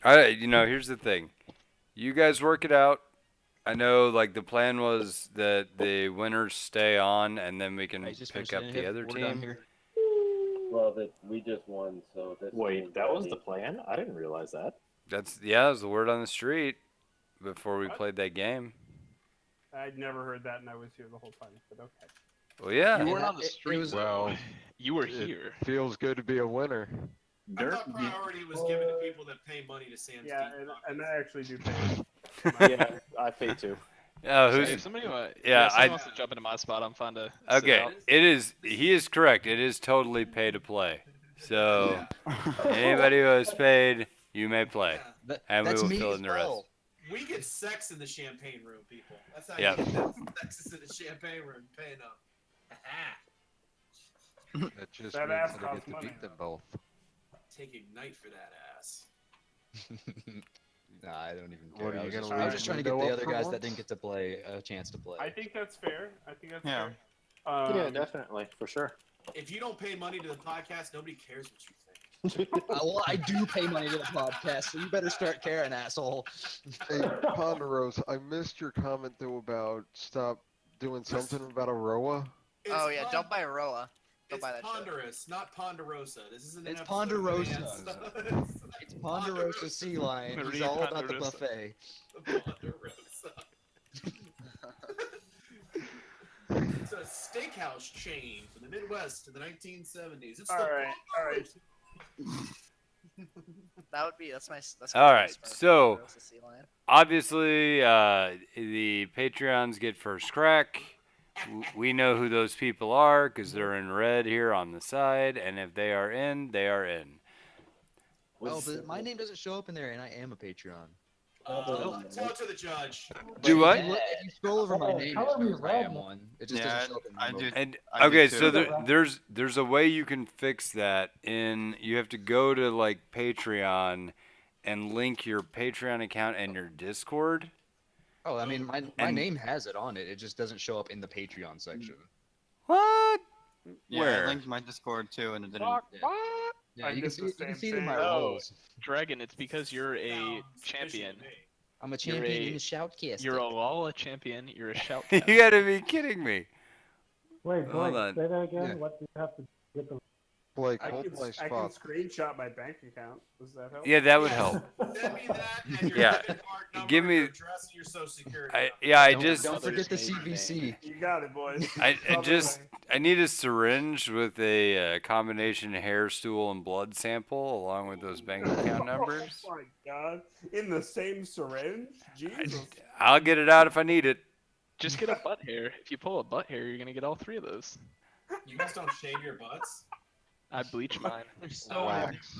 Here's the thing. You guys work it out. I know, like, the plan was that the winners stay on, and then we can I just pick finished up it. the other We're done team. here. Well, we just won, so this. Wait, that was the plan? I didn't realize that. That was the word on the street before we played that game. I'd never heard that, and I was here the whole time. But okay. Well, yeah. You weren't on the street. Well, you were here. Feels good to be a winner. I thought priority was given to people that pay money to Sam's Yeah, Deep and I actually do pay. Yeah, I pay too. If somebody, wants to jump into my spot, I'm fine to. Okay, he is correct. It is totally pay to play. So anybody who has paid, you may play, and we will fill in the rest. We get sex in the champagne room, people. That's how Yep. you get sex is in the champagne room, paying up. That just That means ass that I costs get to money. beat them both. Take Ignite for that ass. Nah, I don't even What, care. are you gonna I was leave just trying to get window the up other for guys that once? didn't get to play a chance to play. I think that's fair. fair. Yeah, definitely, for sure. If you don't pay money to the podcast, nobody cares what you think. Well, I do pay money to the podcast, so you better start caring, asshole. Hey, Ponderos, I missed your comment though about stop doing something about Aroa. Oh yeah, don't buy Roa. Don't It's buy that Ponderous, not Ponderosa. This isn't an It's episode of Ponderosa. Advance. It's Ponderosa Sea Lion. He's Maria all about the Ponderosa. buffet. Ponderosa. It's a steakhouse chain from the Midwest in the 1970s. It's All the right. That's my All right, choice for so Ponderosa Sea Lion. obviously the Patreons get first crack. We know who those people are because they're in red here on the side, and if they are in, they are in. Oh, but my name doesn't show up in there, and I am a Patreon. Talk to the judge. Do what? If you scroll over my name, it shows I am one. It just Yeah, doesn't show up in my I mode. do. And I do okay, too. so there's a way you can fix that. You have to go to like Patreon and link your Patreon account and your Discord. Oh, I mean, my And- name has it on it. It just doesn't show up in the Patreon section. What? Yeah, Where? I linked my Discord too, and it didn't. Yeah, I you can did see, the you can same see it in my thing. roles. Dragon, it's because you're a Sounds champion. fishy to me. I'm a You're champion a- in the shoutcast. You're a champion. You're a shout. You gotta be kidding me. Wait, Hold Blake, on. say that again. Yeah. What do you have to get the? Blake, I hold can, my I can spot. screenshot my bank account. Does that help? Yeah, that would help. Send me that and your Yeah. debit card number, Give me- your address, and your social security. Don't forget the CVC. You got it, boys. I need a syringe with a combination hair, stool, and blood sample along with those bank account numbers. Oh my god! In the same syringe? Jesus. I'll get it out if I need it. Just get a butt hair. If you pull a butt hair, you're gonna get all three of those. You guys don't shave your butts? I bleach mine. Wax.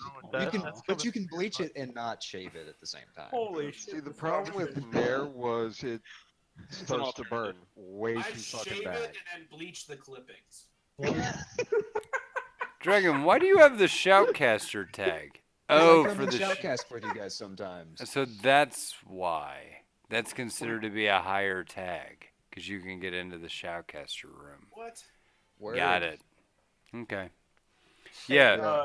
But you can bleach it and not shave it at the same time. Holy shit. See, the problem with Nair was it starts to alternative. burn way I too fucking shave bad. it and then bleach the clippings. Dragon, why do you have the Shoutcaster tag? I Oh, like for running the shoutcast with you guys sometimes. So that's why. That's considered to be a higher tag because you can get into the Shoutcaster room. What? Word. Got it. Okay. Yeah.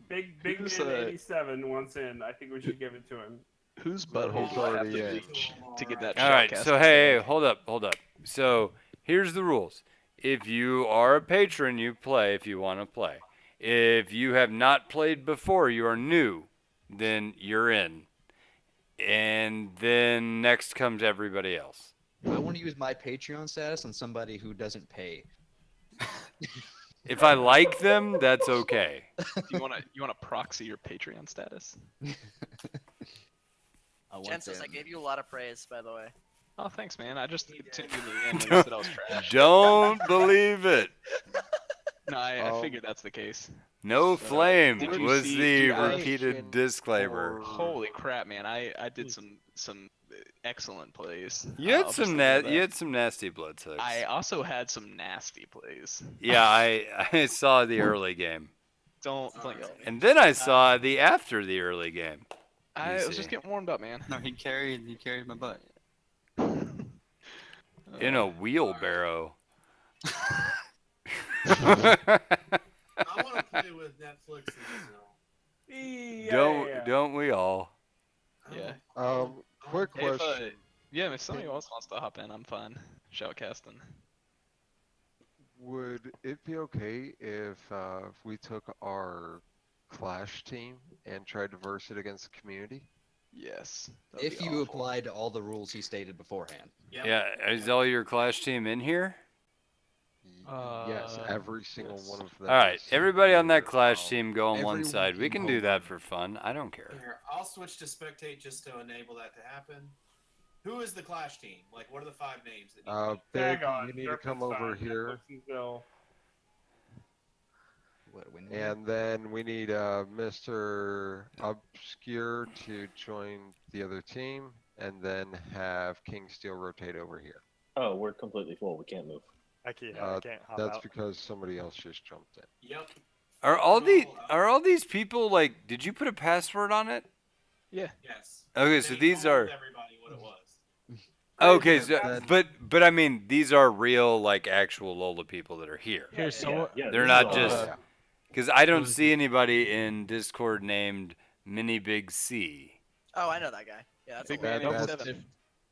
Big Who's, man 87 wants in. I think we should give it to him. Whose butthole He's do I have already to in. bleach to get that? All right. shoutcast So hey, hold up. So here's the rules. If you are a patron, you play if you want to play. If you have not played before, you are new, then you're in. And then next comes everybody else. I want to use my Patreon status on somebody who doesn't pay. If I like them, that's okay. You wanna proxy your Patreon status? Chances, I gave you a lot of praise, by the way. Oh, thanks, man. I just tuned in the end when you said I was trash. Don't believe it. No, I figured that's the case. No flame Did you was see- the dude, I- repeated disclaimer. Holy crap, man! I did some excellent plays. You had I'll some just leave it at you that. had some nasty blood hooks. I also had some nasty plays. Yeah, I saw the early game. Don't yell. And then I saw the after the early game. I You was just see. getting warmed up, man. No, he carried my butt. In a wheelbarrow. I want to play with Netflix and Disney. Don't we all? Quick Hey, if, question. yeah, if somebody else wants to hop in, I'm fine. Shoutcasting. Would it be okay if we took our Clash team and tried to verse it against the community? Yes. If you apply to all the rules he stated beforehand. Yep. Yeah, is all your Clash team in here? Yes, every single one of them. All right, is everybody on that here. Clash team go on one Everyone side. We can can do hold that on. for fun. I don't care. Here, I'll switch to spectate just to enable that to happen. Who is the Clash team? Like, what are the 5 names that you Big, Tag on. you need to come over here. And then we need Mr. Obscure to join the other team, and then have King Steel rotate over here. Oh, we're completely full. We can't move. I can't hop That's out. because somebody else just jumped in. Yep. Are all these people like? Did you put a password on it? Yeah. Yes. Okay, so They these told are. everybody what it was. Okay, so, but I mean, these are real like actual Lola people that are here. Here's someone- yeah, They're this not is all- just because I don't see anybody in Discord named Mini Big C. Oh, I know that guy. Yeah, that's Big a man lot. That's 87.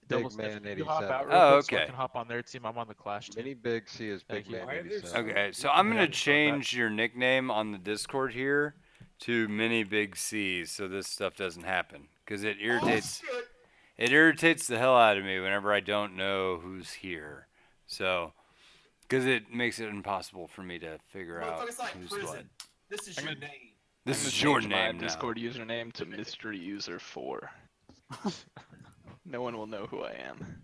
Big Man You hop 87. out Oh, real quick so I okay. can hop on their team. I'm on the Clash team. Mini Big C is Big Thank you. Man Why are there 87. Okay, so I'm gonna Yeah. change your nickname on the Discord here to Mini Big C, so this stuff doesn't happen because it irritates. Oh, shit. It irritates the hell out of me whenever I don't know who's here. So, because it makes it impossible for me to figure out Motherfucker's like who's prison. what. This is I'm your gonna- name. This I'm is gonna your change my name now. Discord username to Mystery User 4. No one will know who I am.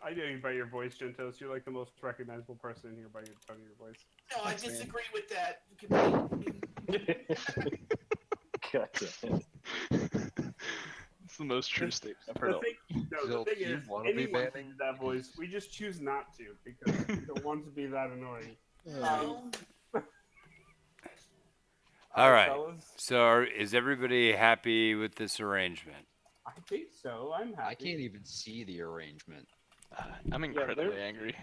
I know you by your voice, Gentos. You're like the most recognizable person in here by your tone of your voice. No, I disagree with that. You can God damn it. It's the most true statement I've heard. The thing, no, Zil, the thing do you is, wanna be anyone can banning? do that voice. We just choose not to because we don't want to be that annoying. All right. Fellas? So, is everybody happy with this arrangement? I think so. I'm happy. I can't even see the arrangement. I'm incredibly angry.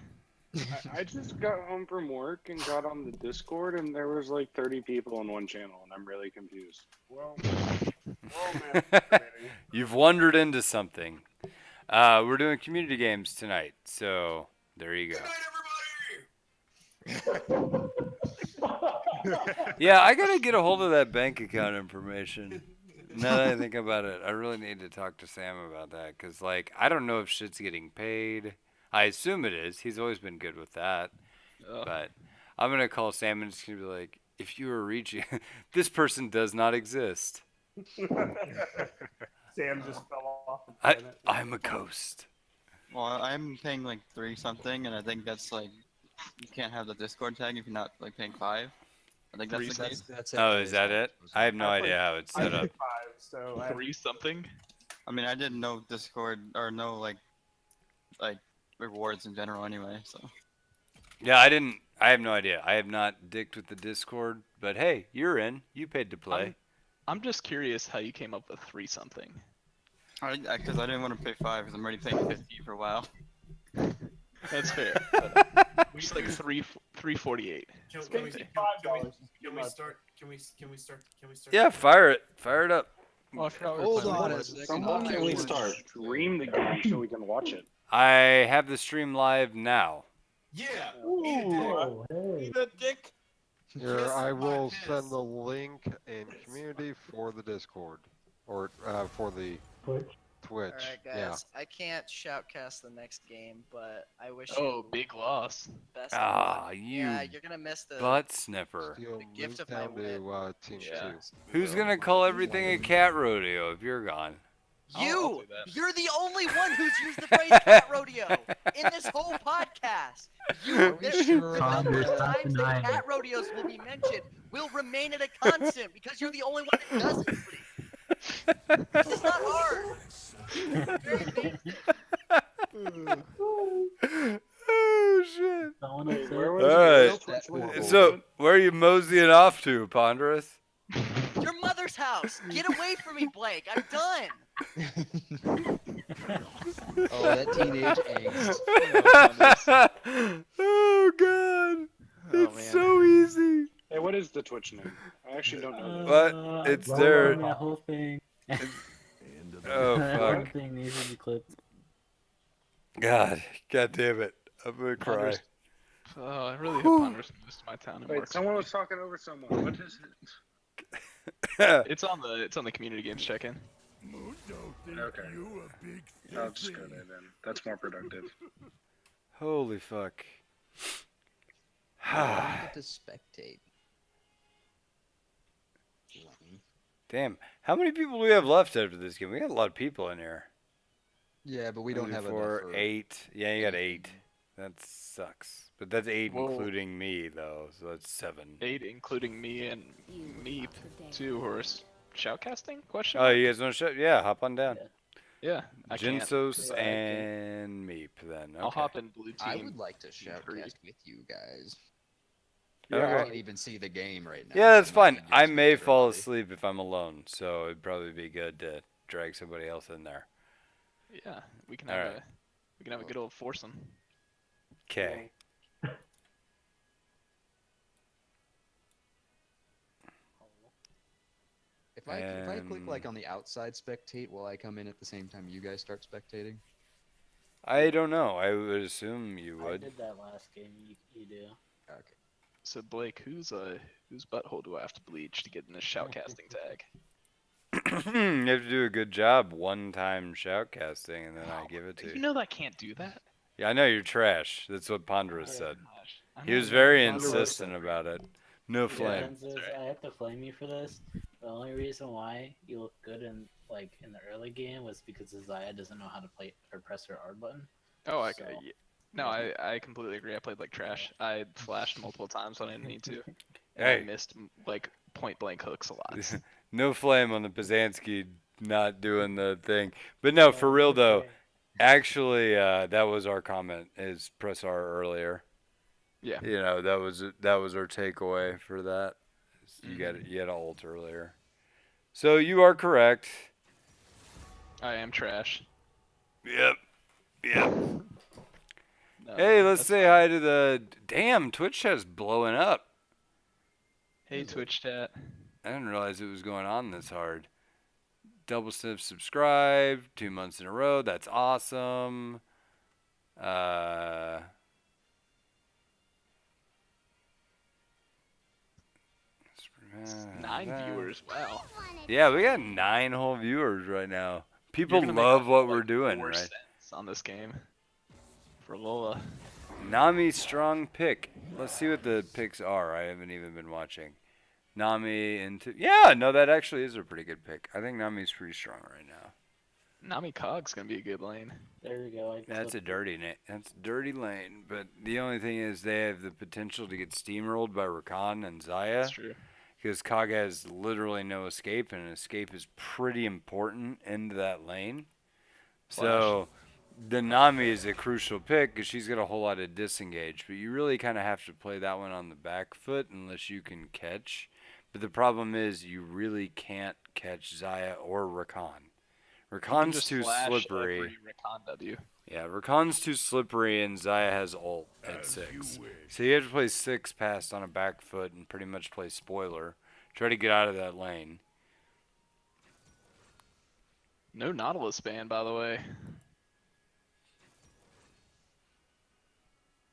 I just got home from work and got on the Discord, and there was like 30 people in one channel, and I'm really confused. Well, man. You've wandered into something. We're doing community games tonight, so there you go. Yeah, I gotta get a hold of that bank account information. Now that I think about it, I really need to talk to Sam about that, because, like, I don't know if shit's getting paid. I assume it is. He's always been good with that. But I'm going to call Sam and just gonna be like, if you were reaching, this person does not exist. Sam just fell off the I, planet. I'm a ghost. Well, I'm paying like 3 something, and I think that's like you can't have the Discord tag if you're not like paying 5. I think that's the case. That's Oh, is that it? I have no idea how it's set I up. paid 5, so I 3 something? I mean, I didn't know Discord or no like rewards in general anyway. So Yeah, I have no idea. I have not dicked with the Discord, but hey, you're in. You paid to play. I'm just curious how you came up with 3 something. because I didn't want to pay 5 because I'm already paying 50 for a while. That's fair. It's like 348. Can we $5 start? Can we start? Yeah, fire it. Fire it up. Oh, I forgot we were Hold playing on a Rewards. second. Someone I can want to start stream the game so we can watch it. I have the stream live now. Yeah. Eat a dick. Here, Kiss I my will piss. send the link in community for the Discord, or for the Twitch. Alright, Yeah. guys. I can't shoutcast the next game, but I wish Oh, you big loss. best of Ah, luck. you Yeah, you're gonna miss the. butt sniffer. Steel, The gift move of my down to Team Yeah. 2. Who's gonna call everything a cat rodeo if you're gone? I'll You! do that. You're the only one who's used the phrase cat rodeo in this whole podcast. Are we sure The about number of that? times that cat rodeos will be mentioned will remain at a constant because you're the only one that does it. This is not hard. It's very basic. Oh shit! Where was Alright. the real Twitch So, logo? where are you moseying off to, Ponderous? Your mother's house. Get away from me, Blake. I'm done. Oh, that teenage angst. Oh god! It's man. so easy. Hey, what is the Twitch name? I actually don't know. But it's there. Oh One fuck. thing needs to be clipped. God damn it. I'm gonna cry. Ponderous. Oh, I really hope Ponderous moves to my town and Wait, works. someone was talking over someone. What is it? It's on the community games check-in. Okay. I'll just go there then. That's more productive. Holy fuck. I get to spectate. Damn. How many people do we have left after this game? We got a lot of people in here. Yeah, but we don't have enough 4, for 8. Yeah, you got 8. That sucks. But that's 8 including me, though, so that's 7. 8, including me and Meep, too, who are shoutcasting? Question? Oh, you guys want to shout? Yeah, hop on down. Yeah, I can't. Jinsos and Meep, then. Okay. I'll hop in blue team. I would like to shoutcast with you guys. Okay. I can't even see the game right now. Yeah, that's so fine. nothing I against may fall everybody. asleep if I'm alone, so it'd probably be good to drag somebody else in there. Yeah, we can All have right. a good old foursome. Okay. If I click like on the outside spectate, will I come in at the same time you guys start spectating? I don't know. I would assume you I would. did that last game. You do. Okay. So Blake, whose butthole do I have to bleach to get in this shoutcasting tag? You have to do a good job one-time shoutcasting, and then I give it to You you. know that I can't do that. Yeah, I know you're trash. That's what Ponderous said. Gosh, I He know was very Ponderous- insistent about it. No flame. Consensus, I have to flame you for this. The only reason why you look good in the early game was because Zaya doesn't know how to play or press her R button. Oh, So- yeah. No, I completely agree. I played like trash. I flashed multiple times when I didn't need to. And I Hey. missed like point blank hooks a lot. No flame on the Pizanski not doing the thing. But no, for real though, actually, that was our comment. Is press R earlier. Yeah. You know, that was our takeaway for that. You got you had to ult earlier. So you are correct. I am trash. Yep. No, Hey, let's that's say fine. hi to the damn Twitch chat's blowing up. Hey, Twitch chat. I didn't realize it was going on this hard. Double sniff subscribe 2 months in a row. That's awesome. Nine viewers. Wow. Yeah, we got 9 whole viewers right now. People You're gonna make love up, what like, we're doing, 4 right? cents on this game. For Lola. Nami strong pick. Let's see what the picks are. I haven't even been watching. Nami into no, that actually is a pretty good pick. I think Nami's pretty strong right now. Nami Cog's gonna be a good lane. There we go. That's a dirty That's a dirty lane. But the only thing is they have the potential to get steamrolled by Rakan and Zaya. That's true. Because Kag has literally no escape, and escape is pretty important into that lane. So the Nami is a crucial pick because she's got a whole lot of disengage. But you really kind of have to play that one on the back foot unless you can catch. But the problem is you really can't catch Zaya or Rakan. You can Rakan's just too flash slippery. every Rakan W. Yeah, Rakan's too slippery, and Zaya has ult at 6. So you have to play 6 passed on a back foot and pretty much play spoiler. Try to get out of that lane. No Nautilus ban, by the way.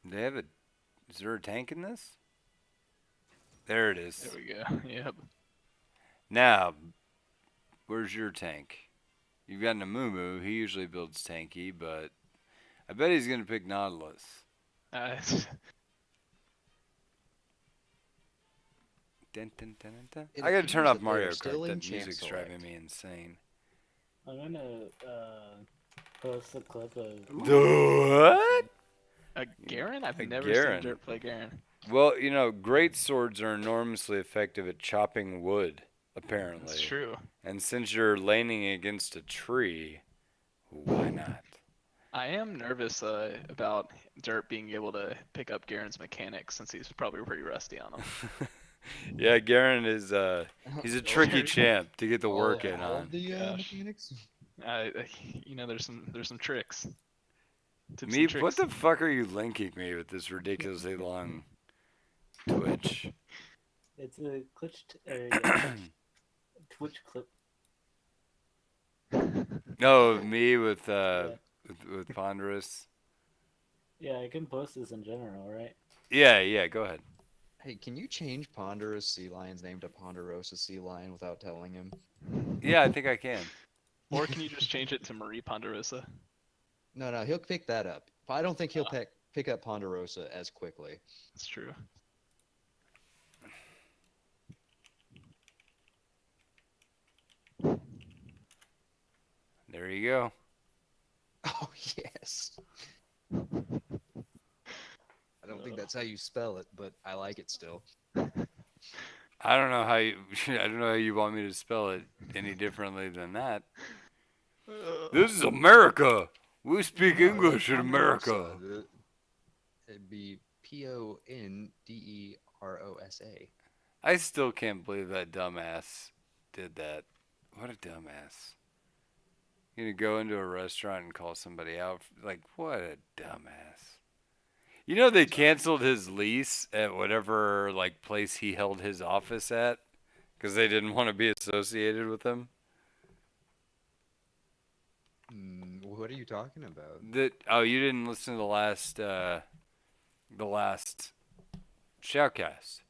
They have a. Is there a tank in this? There it is. There we go. Yep. Now, where's your tank? You've got Namumu. He usually builds tanky, but I bet he's gonna pick Nautilus. Dun, dun, dun, dun, dun. It I gotta turn appears off that they Mario are still Kart. in That music's Chance driving Select. me insane. I'm gonna post a clip of. What? Garen? I've never Garen. seen Dirt play Garen. Well, you know, great swords are enormously effective at chopping wood, apparently. That's true. And since you're laning against a tree, why not? I am nervous about Dirt being able to pick up Garen's mechanics since he's probably pretty rusty on them. Yeah, Garen is he's a tricky champ to get the work in all on. of the Gosh. mechanics? You know, there's some tricks. Tips and Me, what tricks. the fuck are you linking me with this ridiculously long Twitch? It's a Twitch clip. No, me with Ponderous. Yeah, I can post this in general, right? Yeah, go ahead. Hey, can you change Ponderous Sea Lion's name to Ponderosa Sea Lion without telling him? Yeah, I think I can. Or can you just change it to Marie Ponderosa? No, he'll pick that up. I don't think he'll pick up Ponderosa as quickly. That's true. There you go. Oh, yes. I don't think that's how you spell it, but I like it still. I don't know how you I don't know how you want me to spell it any differently than that. This is America. We speak English in America. It'd be Ponderosa. I still can't believe that dumbass did that. What a dumbass. You gonna go into a restaurant and call somebody out? Like, what a dumbass. You know they canceled his lease at whatever like place he held his office at because they didn't want to be associated with him. What are you talking about? You didn't listen to the last Shoutcast.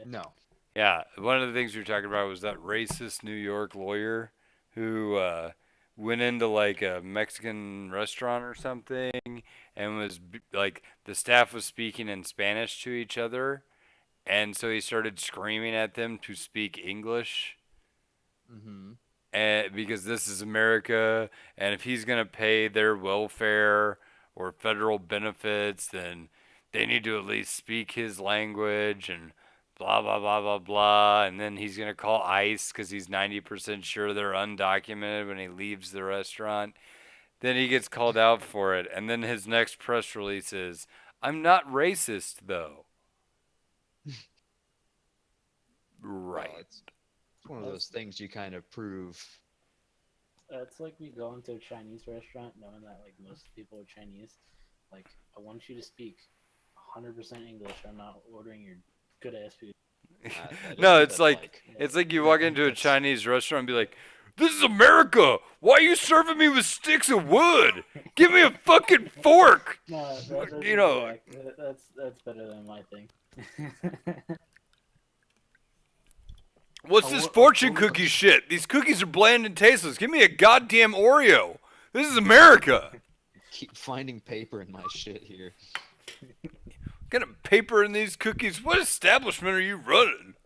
No. Yeah, one of the things you were talking about was that racist New York lawyer who went into like a Mexican restaurant or something and was like the staff was speaking in Spanish to each other, and so he started screaming at them to speak English. Mm-hmm. And because this is America, and if he's gonna pay their welfare or federal benefits, then they need to at least speak his language and blah blah blah blah blah. And then he's gonna call ICE because he's 90% sure they're undocumented when he leaves the restaurant. Then he gets called out for it, and then his next press release is, "I'm not racist though." Right. Well, it's one of those things you kind of prove. It's like me going to a Chinese restaurant knowing that like most people are Chinese. Like, I want you to speak 100% English. I'm not ordering your good ass food. No, it's like you walk into a Chinese restaurant and be like, "This is America. Why are you serving me with sticks of wood? Give me a fucking fork." No, You know. that's better than my thing. What's this fortune cookie shit? These cookies are bland and tasteless. Give me a goddamn Oreo. This is America. Keep finding paper in my shit here. Got a paper in these cookies. What establishment are you running?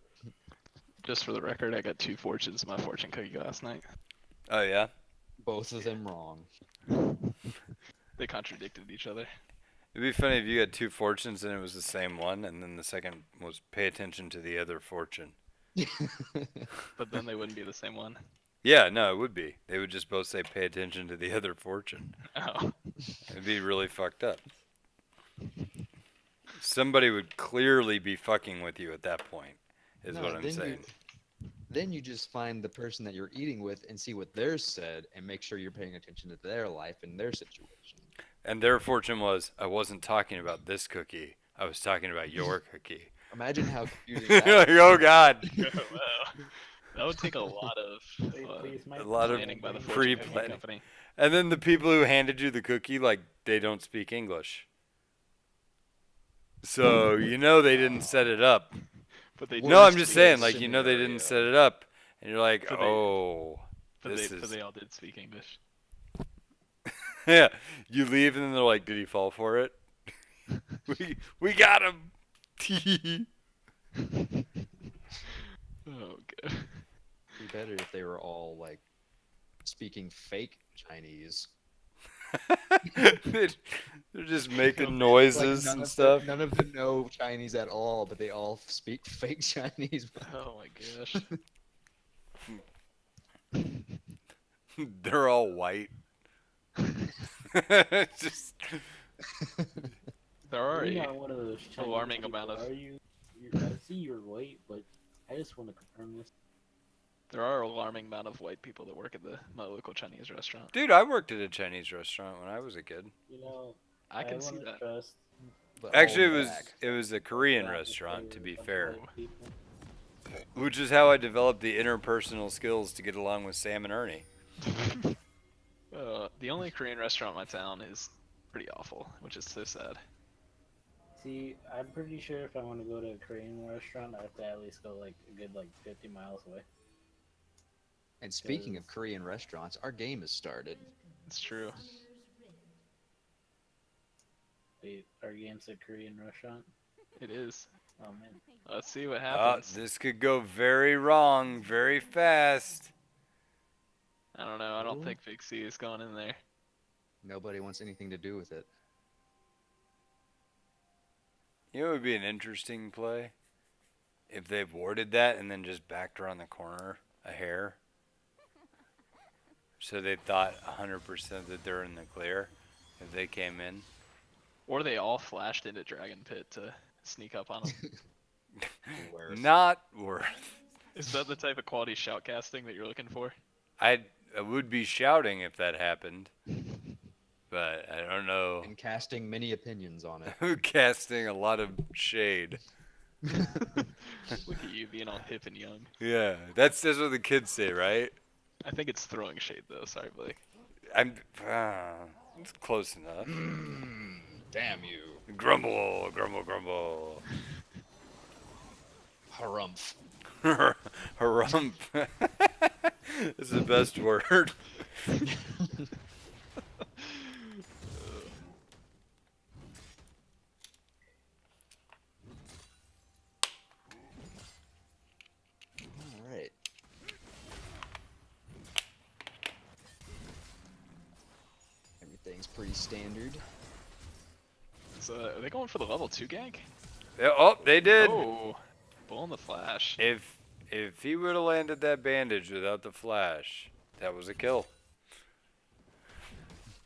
Just for the record, I got 2 fortunes in my fortune cookie last night. Oh yeah. Both of them wrong. They contradicted each other. It'd be funny if you got 2 fortunes and it was the same one, and then the second was pay attention to the other fortune. But then they wouldn't be the same one. Yeah, no, it would be. They would just both say pay attention to the other fortune. Oh. It'd be really fucked up. Somebody would clearly be fucking with you at that point, is what I'm saying. Then you just find the person that you're eating with and see what theirs said and make sure you're paying attention to their life and their situation. And their fortune was, I wasn't talking about this cookie. I was talking about your cookie. Imagine how confusing that is. Oh, God. That would take a lot of planning by the fortune cookie pre-planning. company. And then the people who handed you the cookie, like, they don't speak English. So, you know they didn't set it up. But they No, I'm just saying, like, you know they didn't set it up. And you're like, oh, But this they, is... but they all did speak English. Yeah, you leave and then they're like, did he fall for it? we got him. Oh, good. It'd be better if they were all like speaking fake Chinese. They're just making noises Like, and stuff. None of them know Chinese at all, but they all speak fake Chinese. Oh my gosh. They're all white. Just There are You're a not one of those Chinese alarming people, amount of Are you? I see you're white, but I just want to confirm this. there are alarming amount of white people that work at my local Chinese restaurant. Dude, I worked at a Chinese restaurant when I was a kid. You know, I can see wanna that. Trust Actually, All it was a Korean black restaurant, to be people, fair. white people. Which is how I developed the interpersonal skills to get along with Sam and Ernie. The only Korean restaurant in my town is pretty awful, which is so sad. See, I'm pretty sure if I want to go to a Korean restaurant, I have to at least go like a good 50 miles away. And speaking of Korean restaurants, our game has started. It's true. Wait, our game's a Korean restaurant? It is. Oh man. Let's see what Oh, happens. this could go very wrong very fast. I don't know. I don't Ooh. think Big C is going in there. Nobody wants anything to do with it. You know what would be an interesting play? If they warded that and then just backed around the corner a hair. So they thought 100% that they're in the clear if they came in. Or they all flashed into Dragon Pit to sneak up on him. Not worth. Is that the type of quality shoutcasting that you're looking for? I would be shouting if that happened. But I don't know. And casting many opinions on it. Casting a lot of shade. Look at you being all hip and young. Yeah, that's what the kids say, right? I think it's throwing shade though. Sorry, Blake. It's close enough. Damn you. Grumble, grumble, grumble. Harumph. Harumph. It's the best word. Alright. Everything's pretty standard. So are they going for the level 2 gank? Yeah, oh, they did. Oh, bull in the flash. If he would have landed that bandage without the flash, that was a kill.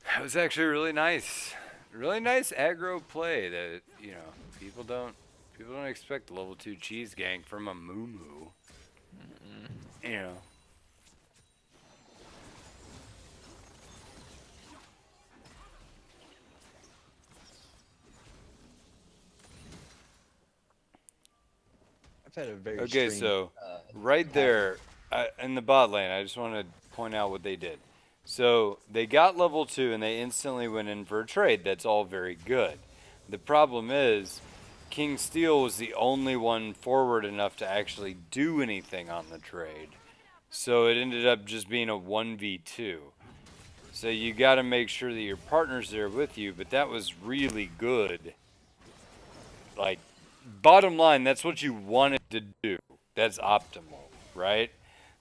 That was actually really nice. Really nice aggro play that, you know, people don't expect a level 2 cheese gank from a Moo. You know. I've had a very Okay, strange, so right there in the bot lane, I just want to point out what they did. So they got level 2 and they instantly went in for a trade. That's all very good. The problem is King Steel was the only one forward enough to actually do anything on the trade. So it ended up just being a 1v2. So you got to make sure that your partner's there with you, but that was really good. Like, bottom line, that's what you wanted to do. That's optimal, right?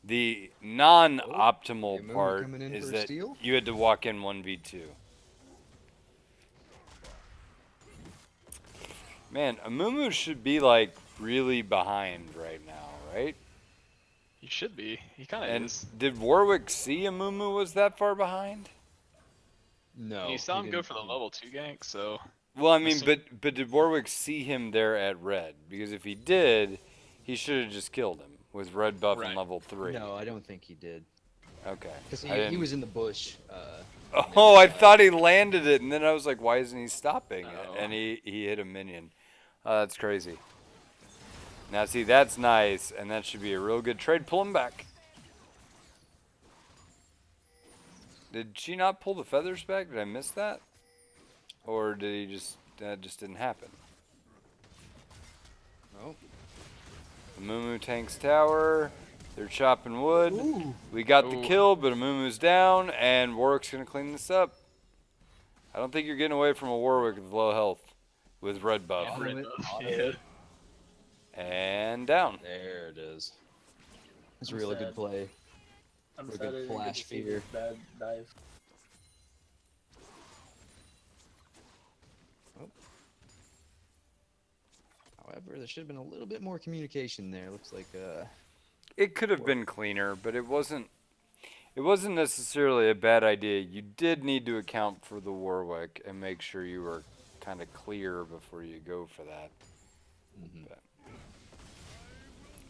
The non-optimal Amumu part coming in is for that steal? you had to walk in 1v2. Man, Amumu should be like really behind right now, right? He should be. He kind of And is. did Warwick see Amumu was that far behind? No. You saw he him go didn't- for the level 2 gank, so Well, I mean, Assume- but did Warwick see him there at red? Because if he did, he should have just killed him with red buff and Right. level 3. No, I don't think he did. Okay. Because I he didn't- was in the bush. Oh, I thought he landed it, and then I was like, why isn't he stopping it? Oh. And he hit a minion. Oh, that's crazy. Now, see, that's nice, and that should be a real good trade. Pull him back. Did she not pull the feathers back? Did I miss that? Or did he just, that just didn't happen? Oh. Amumu tanks tower. They're chopping wood. We got the kill, but Amumu's down, and Warwick's going to clean this up. I don't think you're getting away from a Warwick with low health with red buff. Yeah, red it. buff, Auto yeah. it. And down. There it is. It's a I'm really sad. good play. I'm Look sad I at didn't get Flash to see Fear. this bad dive. However, there should have been a little bit more communication there. Looks like It could have been cleaner, but it wasn't necessarily a bad idea. You did need to account for the Warwick and make sure you were kind of clear before you go for that.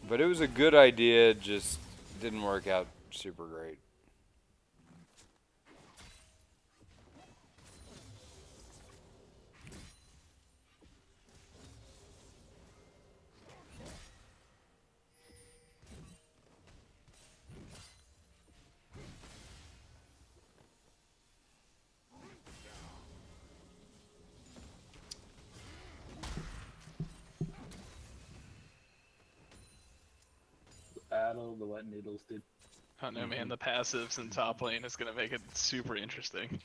But it was a good idea, just didn't work out super great. battle of the wet noodles, dude. I don't know, man. The passives in top lane is gonna make it super interesting.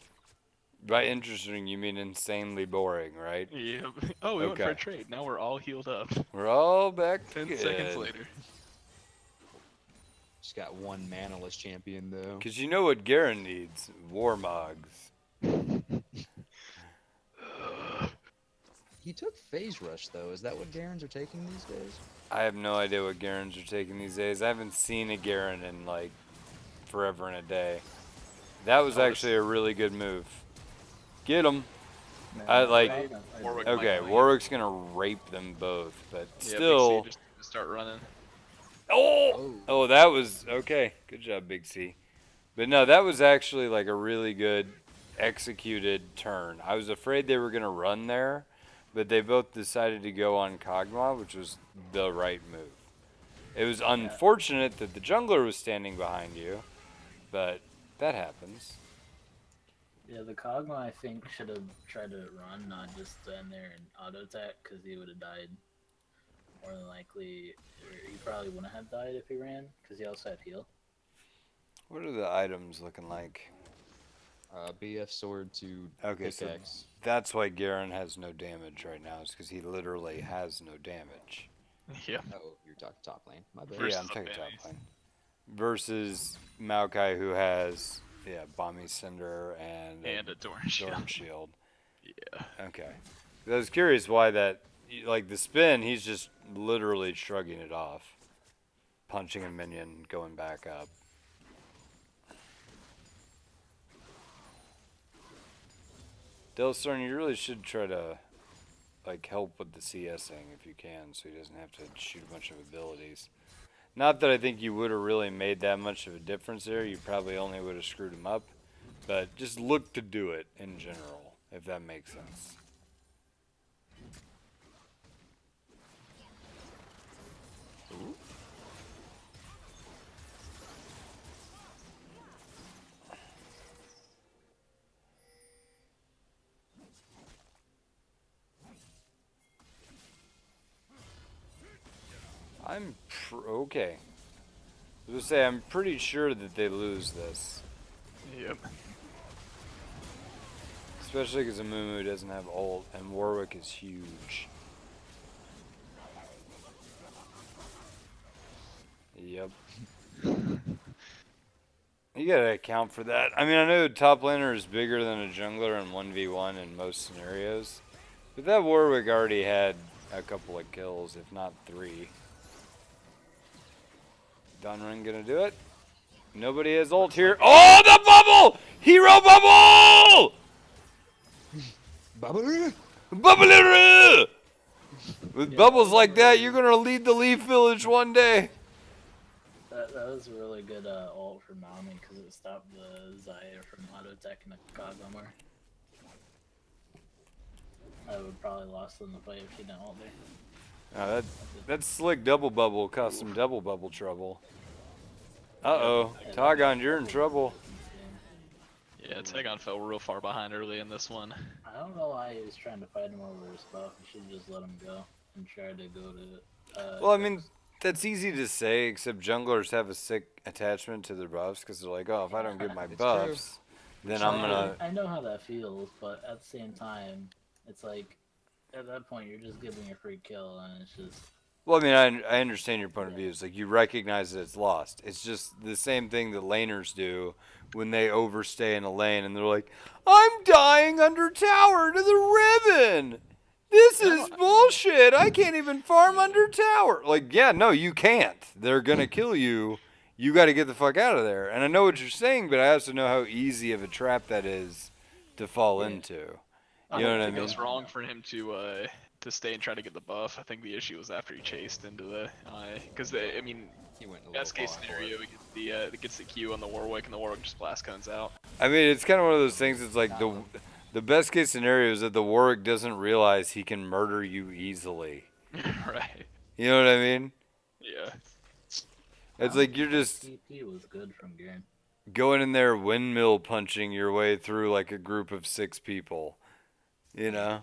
By interesting, you mean insanely boring, right? Yeah. Oh, we went for Okay. a trade. Now we're all healed up. We're all back 10 good. seconds later. Just got one manaless champion though. Because you know what Garen needs? Warmogs. He took phase rush though. Is that what Garens are taking these days? I have no idea what Garens are taking these days. I haven't seen a Garen in like forever and a day. That was actually a really good move. Get him. I like. Warwick Okay, might Warwick's gonna rape them both, but Yeah, still. Big C just start running. Oh, that was okay. Good job, Big C. But no, that was actually like a really good executed turn. I was afraid they were gonna run there, but they both decided to go on Kog'Maw, which was the right move. It was unfortunate that the jungler was standing behind you, but that happens. Yeah, the Kog'Maw I think should have tried to run, not just stand there and auto attack, because he would have died more than likely. Or he probably wouldn't have died if he ran, because he also had heal. What are the items looking like? BF sword to Okay, so pickaxe. that's why Garen has no damage right now, is because he literally has no damage. Yeah. Oh, you're talking top lane. My bad. Yeah, I'm talking top lane. Versus Maokai, who has Bomby Cinder and a Dorn Shield. Shield. Yeah. Okay. I was curious why that, like the spin, he's just literally shrugging it off, punching a minion, going back up. Delstern, you really should try to like help with the CSing if you can, so he doesn't have to shoot a bunch of abilities. Not that I think you would have really made that much of a difference there. You probably only would have screwed him up, but just look to do it in general, if that makes sense. Okay. I was gonna say, I'm pretty sure that they lose this. Yep. Especially because Amumu doesn't have ult, and Warwick is huge. Yep. You gotta account for that. I mean, I know top laner is bigger than a jungler in 1v1 in most scenarios, but that Warwick already had a couple of kills, if not 3. Dunrin gonna do it? Nobody has ult here. Oh, the bubble! Hero bubble! Bubble! Bubble! With bubbles like that, you're gonna lead the Leaf Village one day. That was a really good ult for Malmy, because it stopped the Zaya from auto attacking the Kog'Maw. I would probably lost in the fight if she didn't ult there. That slick double bubble cost some double bubble trouble. Uh-oh. Targon, you're in trouble. Yeah, Tagon fell real far behind early in this one. I don't know why he was trying to fight him over his buff. He should just let him go and try to go to. Well, I mean, that's easy to say, except junglers have a sick attachment to their buffs, because they're like, oh, if I don't get my buffs, then I'm gonna... I know how that feels, but at the same time, it's like, at that point, you're just giving a free kill, and it's just... Well, I mean, I understand your point of view. It's like you recognize that it's lost. It's just the same thing that laners do when they overstay in a lane, and they're like, I'm dying under tower to the ribbon! This is bullshit! I can't even farm under tower! Like, yeah, no, you can't. They're gonna kill you. You gotta get the fuck out of there. And I know what you're saying, but I also know how easy of a trap that is to fall into. You know what I think mean? it was wrong for him to stay and try to get the buff. I think the issue was after he chased into the eye, because I mean, He went a best little case far. scenario, it gets the Q on the Warwick, and the Warwick just blast cones out. I mean, it's kind of one of those things. It's like the best case scenario is that the Warwick doesn't realize he can murder you easily. Right. You know what I mean? Yeah. It's like you're just TP was good from Garen. going in there windmill punching your way through like a group of 6 people. You know?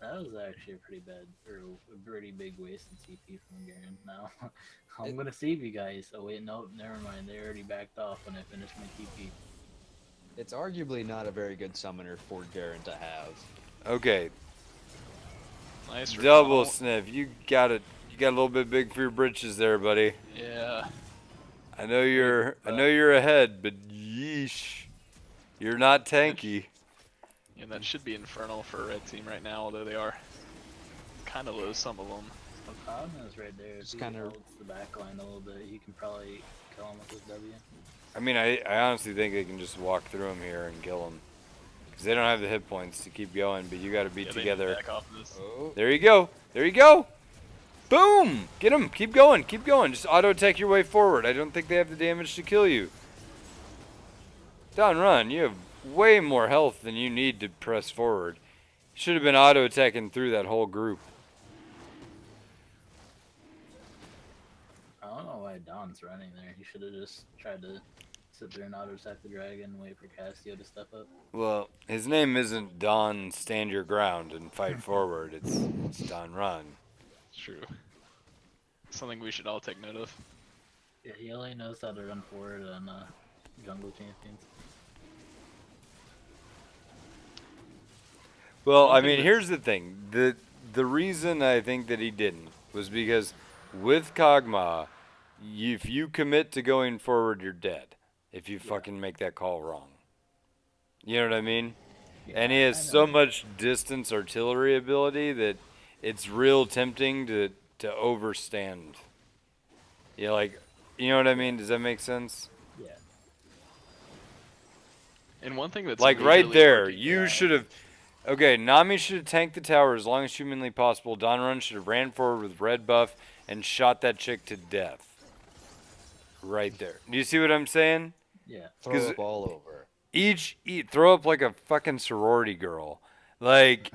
That was actually a pretty bad, or a pretty big waste of TP from Garen. Now, I'm gonna save you guys. Oh wait, nope, never mind. They already backed off when I finished my TP. It's arguably not a very good summoner for Garen to have. Okay, Nice. double recall. sniff. You got a little bit big for your britches there, buddy. Yeah. I know you're ahead, but yeesh, you're not tanky. Yeah, that should be Infernal for Red Team right now, although they are kind of low, some of them. Cogna's right there. If Just he kinda- holds the back line a little bit, he can probably kill him with his W. I mean, I honestly think they can just walk through him here and kill him. Because they don't have the hit points to keep going, but you got to be Yeah, they need to together. back off this. Oh, There you go. There you go. Boom! Get him. Keep going. Keep going. Just auto-attack your way forward. I don't think they have the damage to kill you. Don Run, you have way more health than you need to press forward. Should have been auto-attacking through that whole group. I don't know why Don's running there. He should have just tried to sit there and auto attack the dragon and wait for Cassio to step up. Well, his name isn't Don Stand Your Ground and Fight Forward. It's Don Run. It's true. Something we should all take note of. Yeah, he only knows how to run forward on jungle champions. Well, One I thing mean, that's- here's the thing. The reason I think that he didn't was because with Kog'Maw, if you commit to going forward, you're dead. If you fucking make that call wrong. You know what I mean? And he has so much distance artillery ability that it's real tempting to overstand. Yeah, like, you know what I mean? Does that make sense? Yeah. And one thing that's Like right majorly there, working- you should have. Okay, Nami should have tanked the tower as long as humanly possible. Don Run should have ran forward with red buff and shot that chick to death. Right there. Do you see what I'm saying? Yeah. throw 'Cause up all over. Throw up like a fucking sorority girl. Like,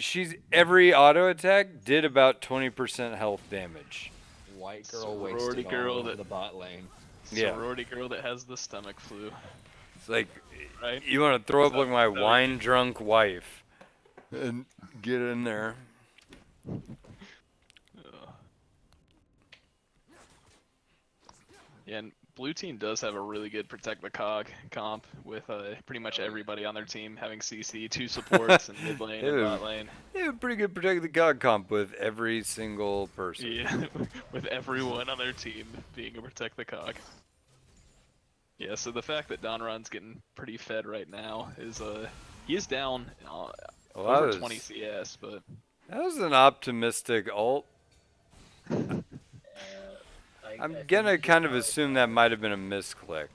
she's every auto attack did about 20% health damage. White girl Sorority wasted girl all over that- the bot lane. Yeah. Sorority girl that has the stomach flu, It's like, right? you want to throw up Is like that- my is that- wine drunk wife and get in there. Ugh. Yeah, and blue team does have a really good protect the cog comp with pretty much everybody on their team having CC, 2 supports in mid lane and Ew. bot lane. They have a pretty good protect the god comp with every single person. Yeah, with everyone on their team being a protect the cog. Yeah, so the fact that Don Run's getting pretty fed right now is he is down Well, over that 20 was- CS, but That was an optimistic ult. I'm gonna kind of assume that might have been a misclick.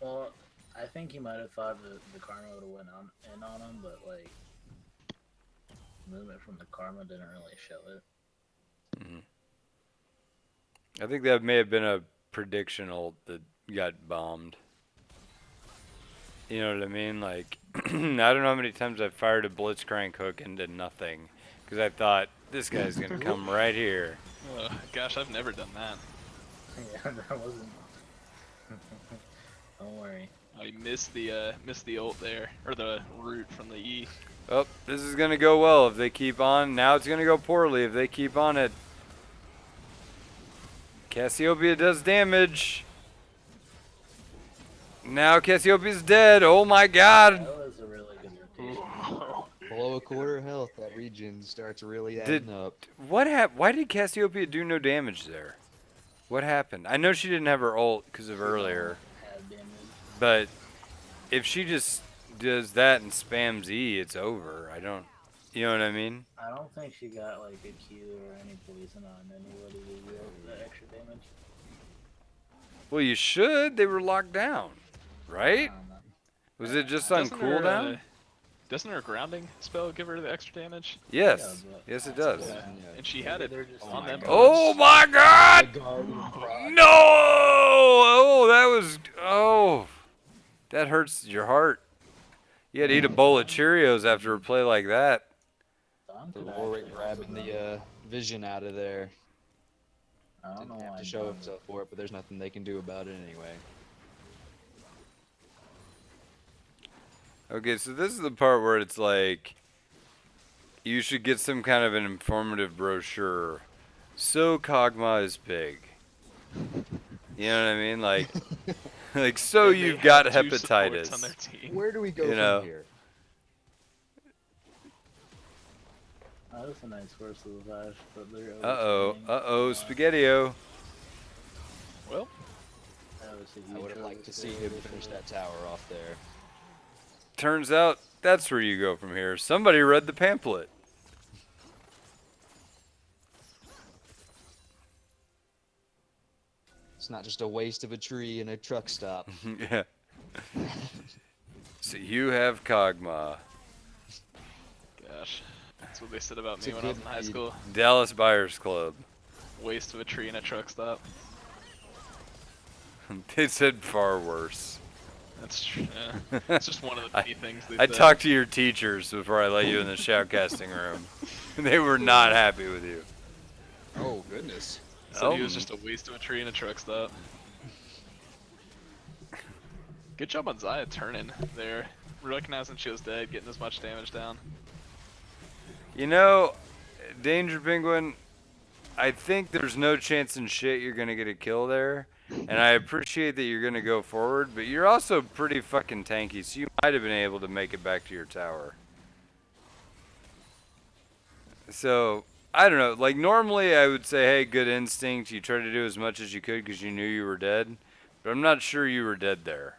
Well, I think he might have thought that the karma would have went in on him, but like movement from the karma didn't really show it. I think that may have been a prediction ult that got bombed. You know what I mean? Like, I don't know how many times I fired a blitzcrank hook into nothing because I thought this guy's gonna come right here. gosh, I've never done that. Yeah, that wasn't. Don't worry. I missed the ult there, or the root from the E. Oh, this is gonna go well if they keep on. Now it's gonna go poorly if they keep on it. Cassiopeia does damage. Now Cassiopeia's dead. Oh my god. That was a really good rotation. Below a quarter health, that region starts really Did- adding up. What happened? Why did Cassiopeia do no damage there? What happened? I know she didn't have her ult because of earlier, Had damage. but if she just does that and spams E, it's over. I don't, you know what I mean? I don't think she got like a Q or any poison on anybody to deal with that extra damage. Well, you should. They were locked down, right? I don't know. Was it just on Doesn't her, cooldown? Doesn't her grounding spell give her the extra damage? Yes. Yeah, but- Yes, it does. Yeah. And she had it They're just on my them. God. Oh my god! The Guardian proc. No! Oh, that was. Oh. That hurts your heart. You had to eat a bowl of Cheerios after a play like that. Don The could Warwick actually grabbing the vision out of there. I don't know Didn't have why to show Don- himself for it, but there's nothing they can do about it anyway. Okay, so this is the part where it's like, You should get some kind of an informative brochure. So Kog'Maw is big. You know what I mean? Like, like so And they you've have got 2 supports on their hepatitis. team. Where do we go You from know. here? Oh, that's a nice horse of the Vash, but they're Spaghetti-O. Well, I would have liked to see him finish that tower off there. Turns out that's where you go from here. Somebody read the pamphlet. It's not just a waste of a tree and a truck stop. Yeah. So you have Kog'Maw. gosh. That's what they said about It's me a when I was in good high read. school. Dallas Buyers Club. Waste of a tree and a truck stop. They said far worse. That's true. Yeah. It's just one of the many things they I said. talked to your teachers before I let you in the shoutcasting room. They were not happy with you. Oh, goodness. Said he was just a waste of a tree and a truck stop. Good job on Zaya turning there. Recognizing she was dead, getting as much damage down. You know, Danger Penguin, I think there's no chance in shit you're going to get a kill there. And I appreciate that you're going to go forward, but you're also pretty fucking tanky, so you might have been able to make it back to your tower. So, I don't know. Like, normally I would say, hey, good instinct. You try to do as much as you could because you knew you were dead. But I'm not sure you were dead there.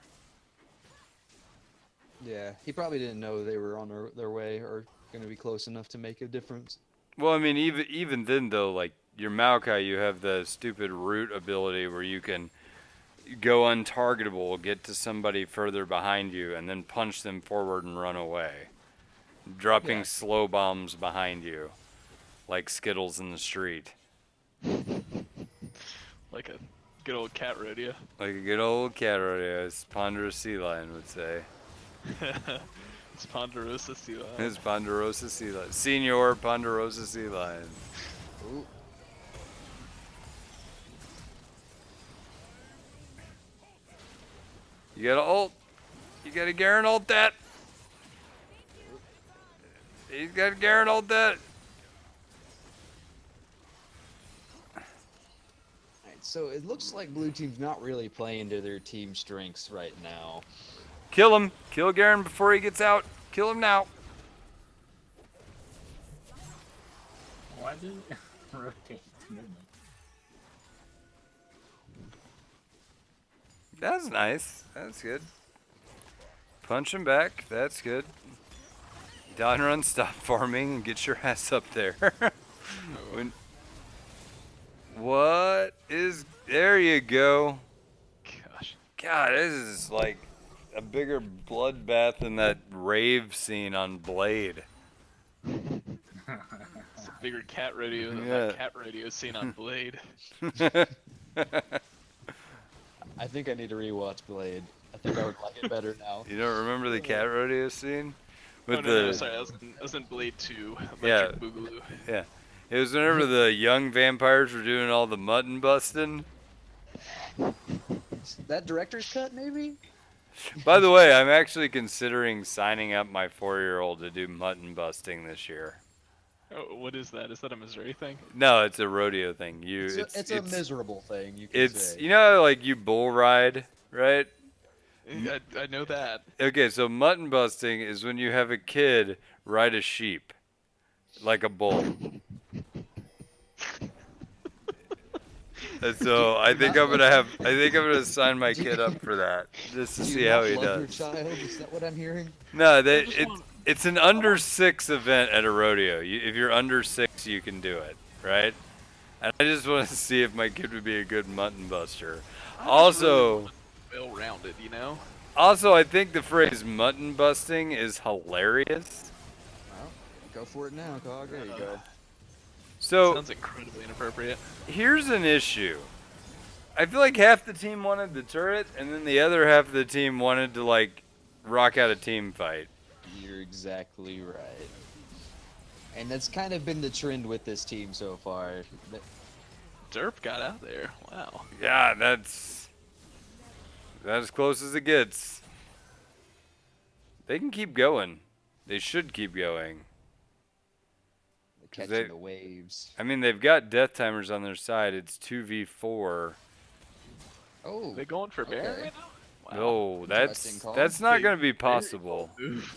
Yeah, he probably didn't know they were on their way or going to be close enough to make a difference. Well, I mean, even then, though, like, your Maokai, you have the stupid root ability where you can go untargetable, get to somebody further behind you, and then punch them forward and run away. Dropping Yeah. slow bombs behind you, like Skittles in the street. Like a good old cat rodeo. Like a good old cat rodeo, as Ponderosa Sea Lion would say. It's Ponderosa Sea Lion. It's Ponderosa Sea Lion. Senior Ponderosa Sea Lion. Ooh. You gotta ult. You gotta Garen ult that. He's got Garen ult that. Alright, so it looks like blue team's not really playing to their team strengths right now. Kill him. Kill Garen before he gets out. Kill him now. Why did it rotate to midnight? That's nice. That's good. Punch him back. That's good. Down run, stop farming, and get your ass up there. When, what is... There you go. Gosh. God, this is like a bigger bloodbath than that rave scene on Blade. It's a bigger cat rodeo than Yeah. that cat rodeo seen on Blade. I think I need to rewatch Blade. I think I would like it better now. You don't remember the cat rodeo scene? With Oh, no, sorry, I was in Blade 2. Yeah. Electric Boogaloo. Yeah. It was whenever the young vampires were doing all the mutton busting. That director's cut, maybe? By the way, I'm actually considering signing up my 4-year-old to do mutton busting this year. Oh, what is that? Is that a Missouri thing? No, it's a rodeo thing. It's a miserable thing, you can It's say. you know how, like you bull ride, right? I know that. Okay, so mutton busting is when you have a kid ride a sheep, like a bull. And so I think I'm gonna sign my kid up for that just to Do you see how not he love your does. child? Is that what I'm hearing? No, it's an under 6 event at a rodeo. If you're under 6, you can do it, right? And I just want to see if my kid would be a good mutton buster. Also, Well-rounded, you know? also, I think the phrase mutton busting is hilarious. Well, go for it now, Cog. There you go. So Sounds incredibly inappropriate. here's an issue. I feel like half the team wanted the turret, and then the other half of the team wanted to like rock out a team fight. You're exactly right. And that's kind of been the trend with this team so far. Derp got out there. Wow. Yeah, that's as close as it gets. They can keep going. They should keep going. Catching the waves. I mean, they've got death timers on their side. It's 2v4. Oh. They going for Baron right now? No, Interesting call. that's not Big- going to be very possible. bold move.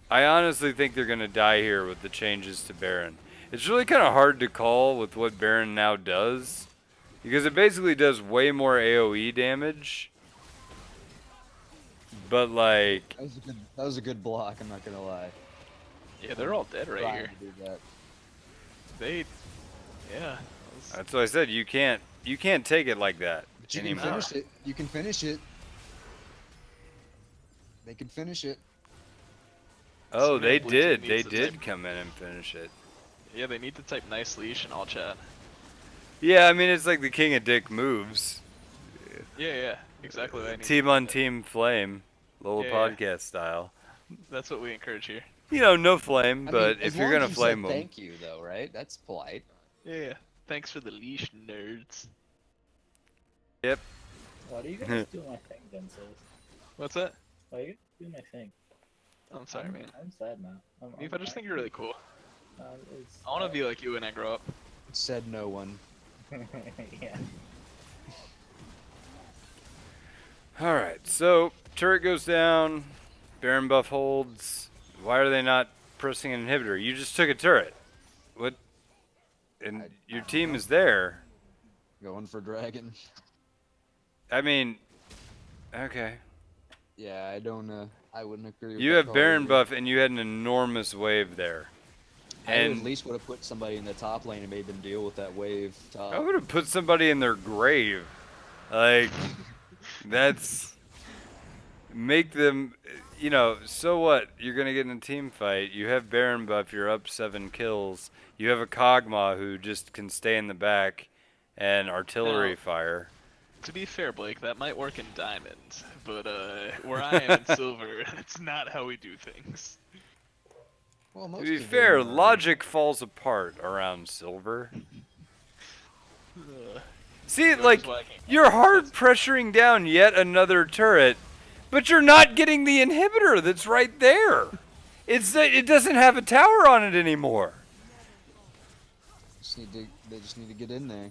I honestly think they're going to die here with the changes to Baron. It's really kind of hard to call with what Baron now does, because it basically does way more AoE damage. But like, That was a good block. I'm not gonna lie. Yeah, they're all dead right Trying here. to do that. Yeah. that's what I said. You can't take it like that But you can anymore. finish it. You can finish it. They can finish it. Oh, they Blue team did. needs They to did type- come in and finish it. Yeah, they need to type nice leash in all chat. Yeah, I mean it's like the king of dick moves. Yeah, exactly what I need. Team on team flame, little Yeah, yeah. podcast style. That's what we encourage here. You know, no flame, I but mean, if as you're long gonna as you flame said them, thank you though, right? That's polite. Yeah. Thanks for the leash, nerds. yep. Why do you guys do my thing, Vincent? What's that? Why do you do my thing? I'm sorry, man. I'm sad now. Beef, I just think you're really cool. It's, I want to be like you when I grow up. Said no one. yeah. All right, so turret goes down, Baron buff holds. Why are they not pressing an inhibitor? You just took a turret. What? And your team is there. Going for dragon. I mean, okay. Yeah, I don't. I wouldn't agree with You that have call Baron either. buff, and you had an enormous wave there. I And at least would have put somebody in the top lane and made them deal with that wave. Top. I would have put somebody in their grave. Like, that's... Make them... You know, so what? You're going to get in a team fight. You have Baron buff, you're up 7 kills. You have a Kog'Maw who just can stay in the back and artillery Now- fire. To be fair, Blake, that might work in diamond, but where I am in silver, that's not how we do things. Well, To most be of them fair, are- logic falls apart around silver. See, Which is like, why I can't- you're hard pressuring down yet another turret, but you're not getting the inhibitor that's right there. It doesn't have a tower on it anymore. They just need to get in there.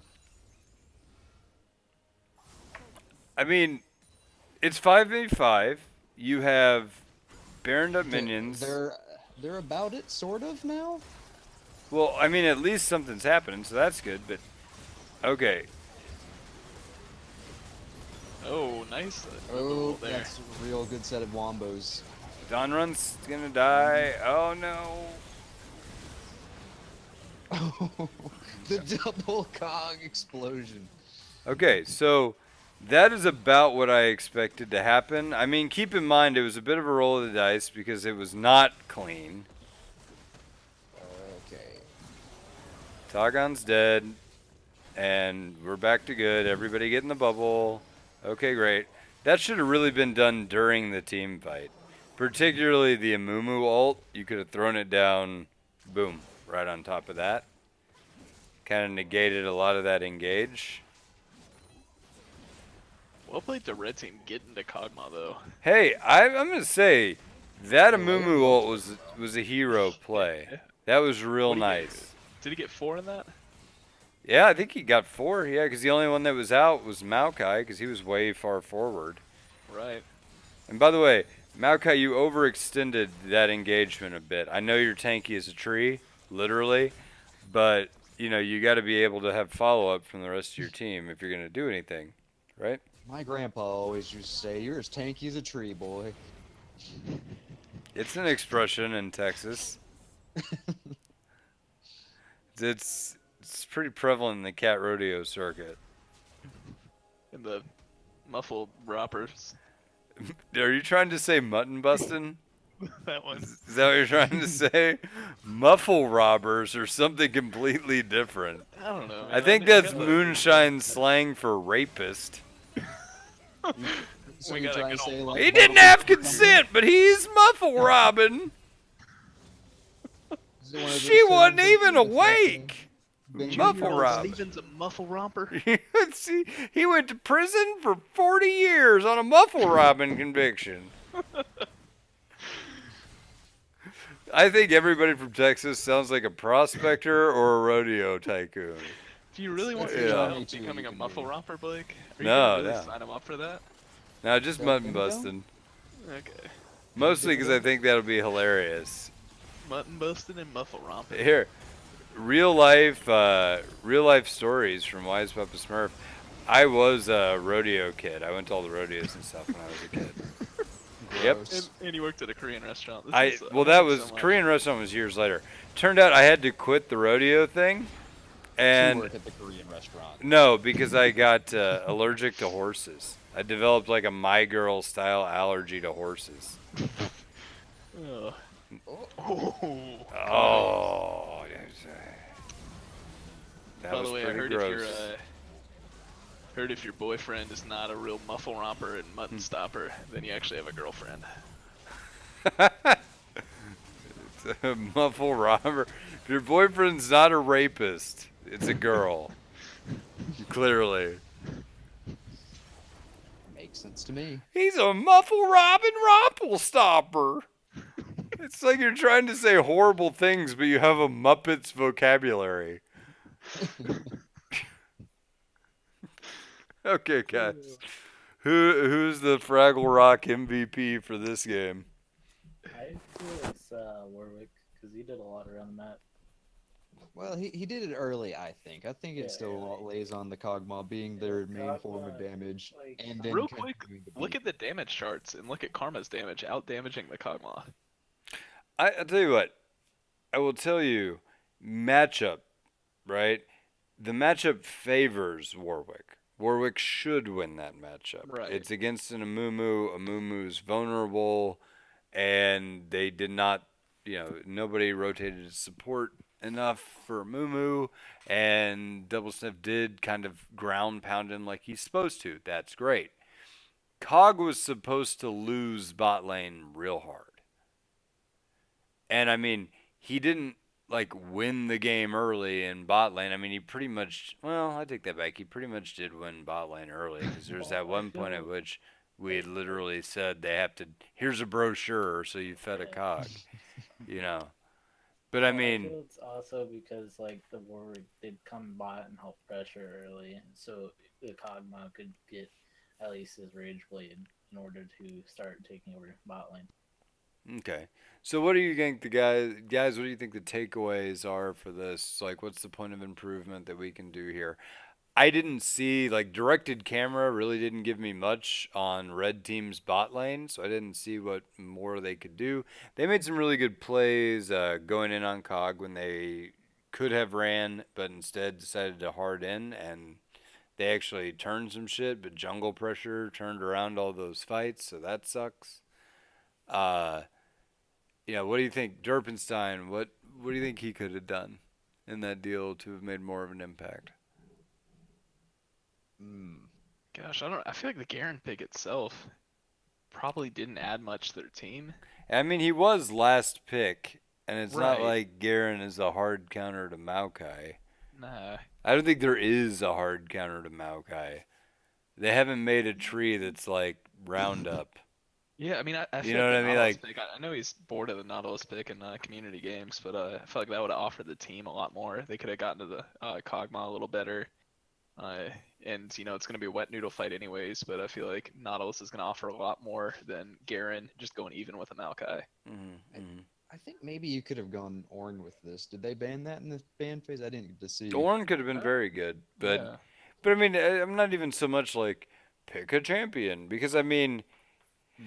I mean, it's 5v5. You have Baroned up minions. They're about it, sort of now. Well, I mean, at least something's happening, so that's good. But okay, Oh, nice. Oh, there. that's a real good set of wombos. Donrun's gonna die. Oh no. The double cog explosion. Okay, so that is about what I expected to happen. I mean, keep in mind it was a bit of a roll of the dice because it was not clean. Okay. Tagon's dead, and we're back to good. Everybody get in the bubble. Okay, great. That should have really been done during the team fight. Particularly the Amumu ult. You could have thrown it down, boom, right on top of that. Kind of negated a lot of that engage. Well played the red team get into Kog'Maw though. Hey, I'm gonna say that Amumu ult was a hero play. That was real What do you nice. get? Did he get 4 in that? Yeah, I think he got 4. Yeah, because the only one that was out was Maokai because he was way far forward. Right. And by the way, Maokai, you overextended that engagement a bit. I know you're tanky as a tree, literally, but you know you got to be able to have follow-up from the rest of your team if you're gonna do anything, right? My grandpa always used to say, "You're as tanky as a tree, boy." It's an expression in Texas. It's pretty prevalent in the cat rodeo circuit. In the muffled roppers. Are you trying to say mutton bustin'? That one. Is that what you're trying to say? Muffle robbers or something completely different. I don't know. I think that's moonshine slang for rapist. So We you're gotta trying get to say, on- like, He didn't have consent, but he's muffle robbing. is it one of those She wasn't terms even that- awake. Bing- Muffle Junior rob. Stevens a muffle romper. See, he went to prison for 40 years on a muffle robbing conviction. I think everybody from Texas sounds like a prospector or a rodeo tycoon. Do you really want Yeah. your child Nature becoming you a can muffle do. romper, Blake? Are you No, gonna really no. sign him up for that? No, just Del mutton Bingo? busting. Okay. Mostly because I think that'll be hilarious. Mutton busting and muffle romping. Here, real life stories from Wise Papa Smurf. I was a rodeo kid. I went to all the rodeos and stuff when I was a kid. Yep. Gross. And you worked at a Korean restaurant. This Well, is, that learned was so much. Korean restaurant was years later. Turned out I had to quit the rodeo thing, To and work at the Korean restaurant. no, because I got allergic to horses. I developed like a My Girl style allergy to horses. Ugh. Oh, that By was the way, I pretty heard gross. if your boyfriend is not a real muffle romper and mutton stopper, then you actually have a girlfriend. It's a muffle robber. If your boyfriend's not a rapist, it's a girl. Clearly. Makes sense to me. He's a muffle robbing romple stopper. It's like you're trying to say horrible things, but you have a Muppets vocabulary. Okay, guys. Who's the Fraggle Rock MVP for this game? I feel it's Warwick because he did a lot around the map. Well, he did it early, I think. I think it still lays on the Kog'Maw being their main form of damage. And then Real quick, continuing to look beat. at the damage charts and look at Karma's damage, out damaging the Kog'Maw. I'll tell you what. I will tell you, matchup, right? The matchup favors Warwick. Warwick should win that matchup. Right. It's against an Amumu. Amumu's vulnerable, and they did not, nobody rotated his support enough for Amumu, and Double Sniff did kind of ground pound him like he's supposed to. That's great. Cog was supposed to lose bot lane real hard. And I mean, he didn't win the game early in bot lane. I mean, he pretty much, well, I take that back. He pretty much did win bot lane early because there's that one point at which we had literally said they have to, here's a brochure, so you fed a cog, But I mean, feel it's also because the Warwick did come bot and help pressure early, so the Kog'Maw could get at least his Rage Blade in order to start taking over bot lane. okay. So what do you think guys, what do you think the takeaways are for this? What's the point of improvement that we can do here? I didn't see, directed camera really didn't give me much on red team's bot lane, so I didn't see what more they could do. They made some really good plays going in on Cog when they could have ran, but instead decided to hard in, and they actually turned some shit, but jungle pressure turned around all those fights, so that sucks. What do you think, Derpenstein? What do you think he could have done in that deal to have made more of an impact? Gosh, I feel like the Garen pick itself probably didn't add much to their team. I mean, he was last pick, and it's not Right. like Garen is a hard counter to Maokai. Nah. I don't think there is a hard counter to Maokai. They haven't made a tree that's Roundup. Yeah, I mean, I feel You know like what I the mean? Nautilus pick, I know he's bored of the Nautilus pick in community games, but I feel like that would have offered the team a lot more. They could have gotten to the Kog'Maw a little better. And, it's going to be a wet noodle fight anyways, but I feel like Nautilus is going to offer a lot more than Garen just going even with a Maokai. I think maybe you could have gone Ornn with this. Did they ban that in the ban phase? I didn't get to see. Ornn could have been very good, but Yeah. but I mean, I'm not even so much pick a champion, because I mean,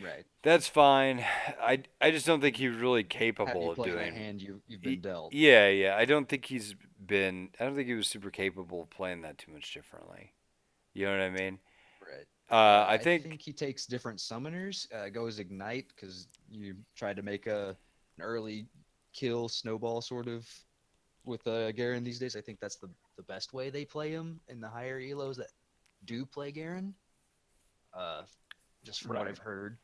Right. that's fine. I just don't think he's really Have capable you of played doing. the hand you've been dealt? Yeah. I don't think he was super capable of playing that too much differently. You know what I mean? Right. I think he takes different summoners. Goes Ignite because you tried to make an early kill snowball sort of with Garen these days. I think that's the best way they play him in the higher elos that do play Garen. Just from what Right. I've heard.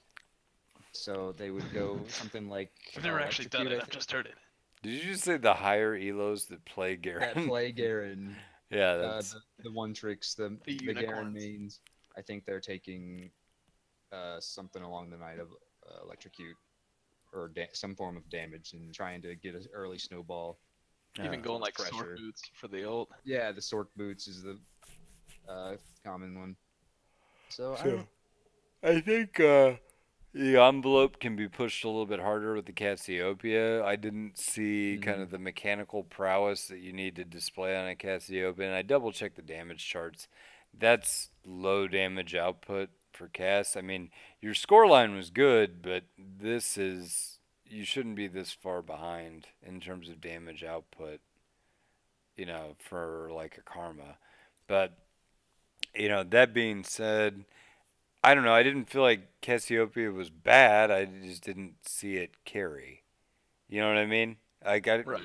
So they would go something like. I've never actually done Electrocute, it, I I've just heard it. Did you just say the higher elos that play that Garen? play Garen. Yeah, that's The one tricks, the Garen unicorns. mains. I think they're taking something along the line of Electrocute. or some form of damage and trying to get an early snowball. Even going like pressure. sword boots for the ult. Yeah, the Sork boots is the common one. So I think the envelope can be pushed a little bit harder with the Cassiopeia. I didn't see kind of the mechanical prowess that you need to display on a Cassiopeia, and I double checked the damage charts. That's low damage output for Cass. I mean, your scoreline was good, but this is, you shouldn't be this far behind in terms of damage output, you know, for like a Karma. But, you know, that being said, I don't know. I didn't feel like Cassiopeia was bad. I just didn't see it carry. You know what I mean? I got it. Right.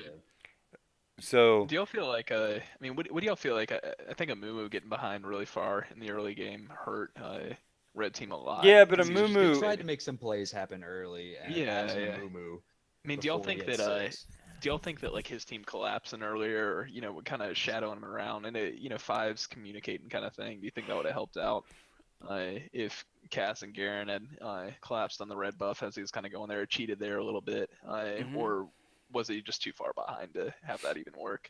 So Do y'all feel like I mean, what do y'all feel like? I think Amumu getting behind really far in the early game hurt red team a lot. yeah, but He Amumu. tried to make some plays happen early. And Yeah, as yeah. Amumu, I mean, do y'all before he think had that six. do y'all think that like his team collapsing earlier, or you know, kind of shadowing him around, and fives communicating kind of thing? Do you think that would have helped out if Cass and Garen had collapsed on the red buff as he was kind of going there, cheated there a little bit, or was he just too far behind to have that even work?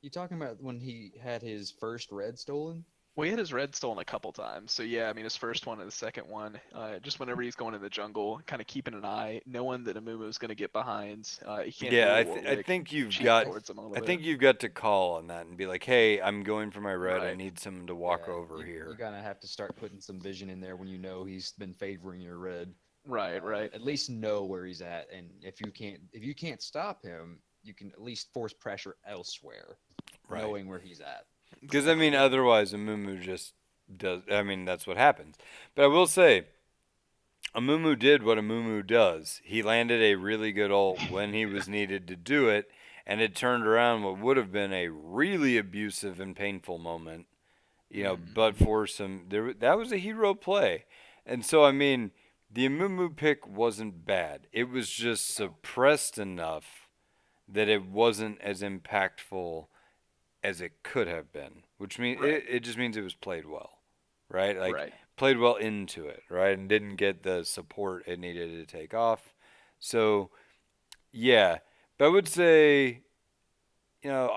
You talking about when he had his first red stolen? Well, he had his red stolen a couple times. So yeah, I mean his first one and the second one, just whenever he's going in the jungle, kind of keeping an eye, knowing that Amumu is going to get behind. He can't. Yeah, really I think you've cheat got. towards him a little I bit. think you've got to call on that and be like, "Hey, I'm going for my red. I Right. need someone to walk Yeah, over you, here." You're gonna have to start putting some vision in there when you know he's been favoring your red. Right, right. At least know where he's at, and if you can't stop him, you can at least force pressure elsewhere, Right. knowing where he's at. Because I mean, otherwise, Amumu just does. I mean, that's what happens. But I will say, Amumu did what Amumu does. He landed a really good ult when he was needed to do it, and it turned around what would have been a really abusive and painful moment. You know, but for that was a hero play, and so I mean, the Amumu pick wasn't bad. It was just suppressed enough that it wasn't as impactful as it could have been, which means it just means it was played well, right? Like Right. played well into it, right? And didn't get the support it needed to take off. So, yeah, but I would say, you know,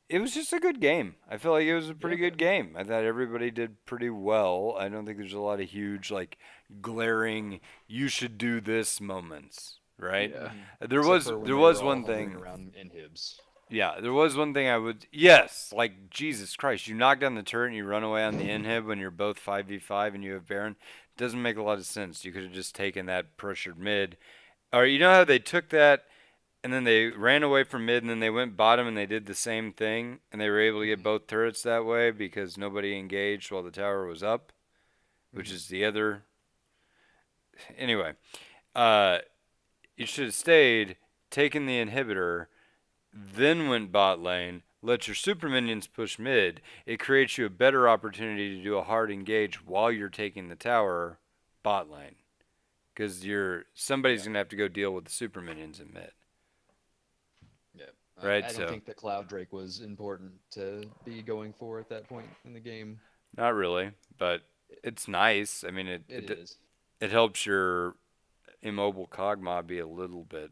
it was just a good game. I feel like it was a pretty good game. I thought everybody did pretty well. I don't think there's a lot of huge like glaring "you should do this" moments, right? Yeah. There Except was for when there they was were all one hovering thing. around inhibs. Yeah, there was one thing I would. Yes, like Jesus Christ, you knock down the turret and you run away on the inhib when you're both 5v5 and you have Baron. Doesn't make a lot of sense. You could have just taken that pressured mid. Or you know how they took that and then they ran away from mid and then they went bottom and they did the same thing and they were able to get both turrets that way because nobody engaged while the tower was up, which is the other. Anyway, you should have stayed, taken the inhibitor, then went bot lane, let your super minions push mid. It creates you a better opportunity to do a hard engage while you're taking the tower bot lane. Because somebody's going to have to go deal with the super minions in mid. Yeah. Right, I don't so- think that Cloud Drake was important to be going for at that point in the game. Not really, but it's nice. I mean, It is. it helps your immobile Kog'Maw be a little bit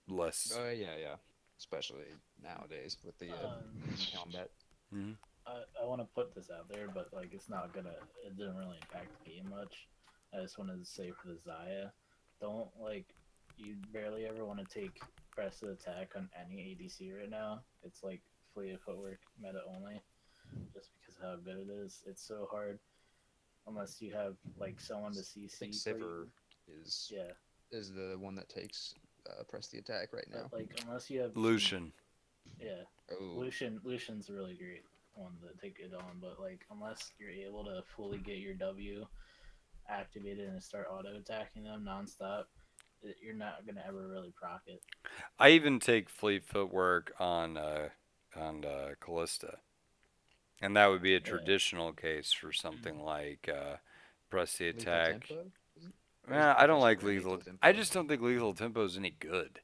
less. Oh yeah. Especially nowadays with the combat. I want to put this out there, but like it didn't really impact the game much. I just wanted to say for the Xayah, you barely ever want to take press of attack on any ADC right now. It's like fleet of footwork meta only, just because of how good it is. It's so hard unless you have like someone to CC. I think for you. Sivir is the one that takes press the attack right now. But, like unless you have Lucian. Yeah. Oh. Lucian's a really great one to take it on, but like unless you're able to fully get your W activated and start auto attacking them nonstop, you're not gonna ever really proc it. I even take fleet footwork on Callista, and that would be a traditional case for something like press the Lethal attack. Tempo? I don't like Lethal lethal. Tempo. I just don't think lethal tempo is any good.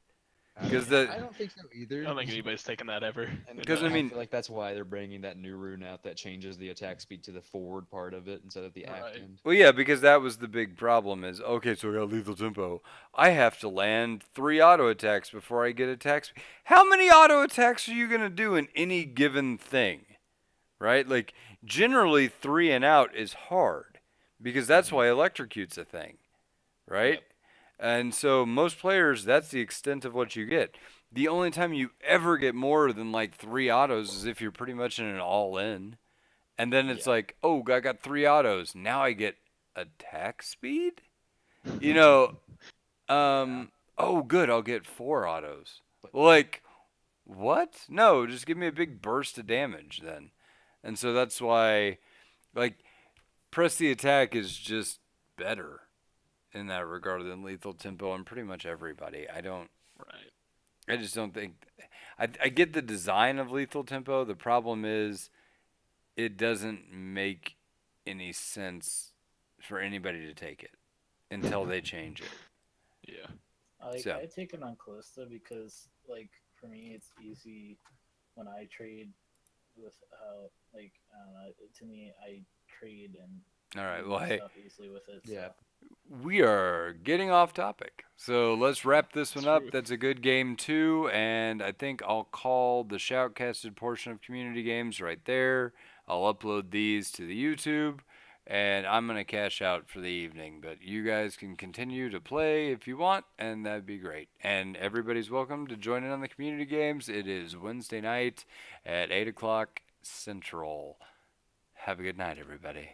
Because I don't think so either. I don't think anybody's taking that ever. And Because, I mean- feel like that's why they're bringing that new rune out that changes the attack speed to the forward part of it instead of the aft Right. end. Well, yeah, because that was the big problem is, okay, so I got lethal tempo. I have to land 3 auto attacks before I get attack speed. How many auto attacks are you going to do in any given thing? Right? Like, generally 3 and out is hard because that's why electrocute's a thing. Right? Yep. And so most players, that's the extent of what you get. The only time you ever get more than like 3 autos is if you're pretty much in an all-in. And then it's like, oh, I got 3 autos. Now I get attack speed? You know, oh, good, I'll get 4 autos. Like, what? No, just give me a big burst of damage then. And so that's why, like, press the attack is just better in that regard than lethal tempo and pretty much everybody. Right. I just don't think, I get the design of lethal tempo. The problem is it doesn't make any sense for anybody to take it until they change it. Yeah. Like, So. I take it on Callista because, like, for me, it's easy when I trade with how, like, I don't know, to me, I trade and All right, do well, hey, stuff easily with it. Yeah. we are getting off topic. So let's wrap this one up. True. That's a good game, too. And I think I'll call the shoutcasted portion of community games right there. I'll upload these to the YouTube. And I'm going to cash out for the evening. But you guys can continue to play if you want, and that'd be great. And everybody's welcome to join in on the community games. It is Wednesday night at 8 o'clock Central. Have a good night, everybody.